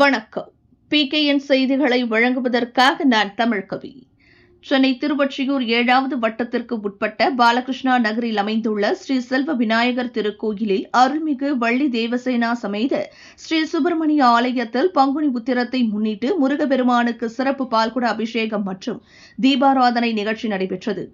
வணக்கம். PKN செய்திகளை வழங்குவதற்காக நான் தமிழ்கவி. சென்னை திருவொற்றியூர் 7வது வட்டத்திற்கு உட்பட்ட பாலகிருஷ்ணா நகரில் அமைந்துள்ள ஸ்ரீ செல்வ விநாயகர் திருக்கோயிலில் அருள்மிகு வள்ளி தேவசேனா சமேத ஸ்ரீ சுப்பிரமணிய ஆலயத்தில் பங்குனி உத்திரத்தை முன்னிட்டு முருகப்பெருமானுக்கு சிறப்பு பால்குட அபிஷேகம் மற்றும் தீபாராதனை நிகழ்ச்சி நடைபெற்றது.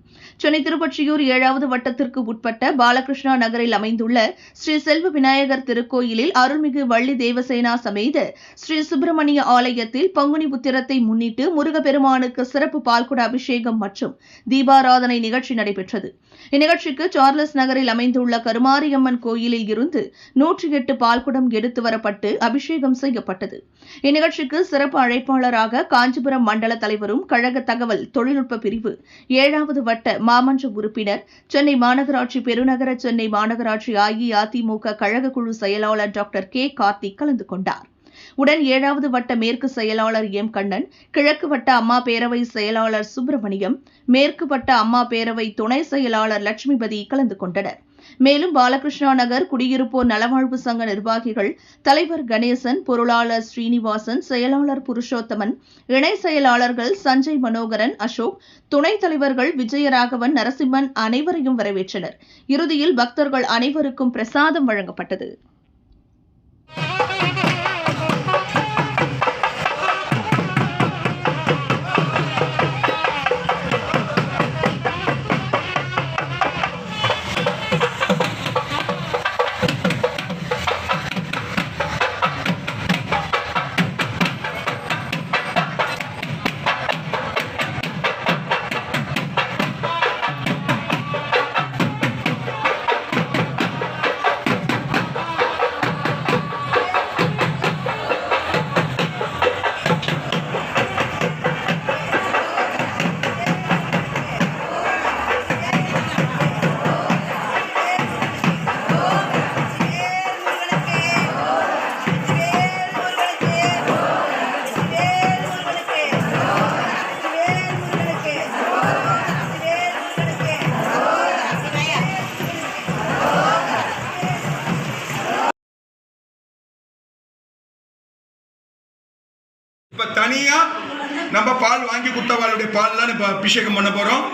சென்னை திருவொற்றியூர் 7வது வட்டத்திற்கு உட்பட்ட பாலகிருஷ்ணா நகரில் அமைந்துள்ள ஸ்ரீ செல்வ விநாயகர் திருக்கோயிலில் அருள்மிகு வள்ளி தேவசேனா சமேத ஸ்ரீ சுப்பிரமணிய ஆலயத்தில் பங்குனி உத்திரத்தை முன்னிட்டு முருகப்பெருமானுக்கு சிறப்பு பால்குட அபிஷேகம் மற்றும் தீபாராதனை நிகழ்ச்சி நடைபெற்றது. இந்நிகழ்ச்சிக்கு சார்லஸ் நகரில் அமைந்துள்ள கருமாரியம்மன் கோயிலில் இருந்து 108 பால்குடம் எடுத்து வரப்பட்டு அபிஷேகம் செய்யப்பட்டது. இந்நிகழ்ச்சிக்கு சிறப்பு அழைப்பாளராக காஞ்சிபுரம் மண்டல தலைவரும் கழக தகவல் தொழில்நுட்ப பிரிவு 7வது வட்ட மாமன்ற உறுப்பினர், சென்னை மாநகராட்சி பெருநகர சென்னை மாநகராட்சி அஇஅதிமுக கழக குழு செயலாளர் டாக்டர் கே. கார்த்திக் கலந்து கொண்டார். உடன் 7வது வட்ட மேற்கு செயலாளர் எம். கண்ணன், கிழக்கு வட்ட அம்மா பேரவை செயலாளர் சுப்பிரமணியம், மேற்கு வட்ட அம்மா பேரவை துணை செயலாளர் லட்சுமிபதி கலந்து கொண்டனர். மேலும் பாலகிருஷ்ணா நகர் குடியிருப்போர் நலவாழ்வு சங்க நிர்வாகிகள், தலைவர் கணேசன், பொருளாளர் ஸ்ரீனிவாசன், செயலாளர் புருஷோத்தமன், இணை செயலாளர்கள் சஞ்சய் மனோகரன், அசோக், துணைத் தலைவர்கள் விஜயராகவன், நரசிம்மன் அனைவரையும் வரவேற்றனர். இறுதியில் பக்தர்கள் அனைவருக்கும் பிரசாதம் வழங்கப்பட்டது. இப்ப தனியா நம்ம பால் வாங்கி குத்தவாளுடைய பால்லாம் இப்ப அபிஷேகம் பண்ண போறோம்.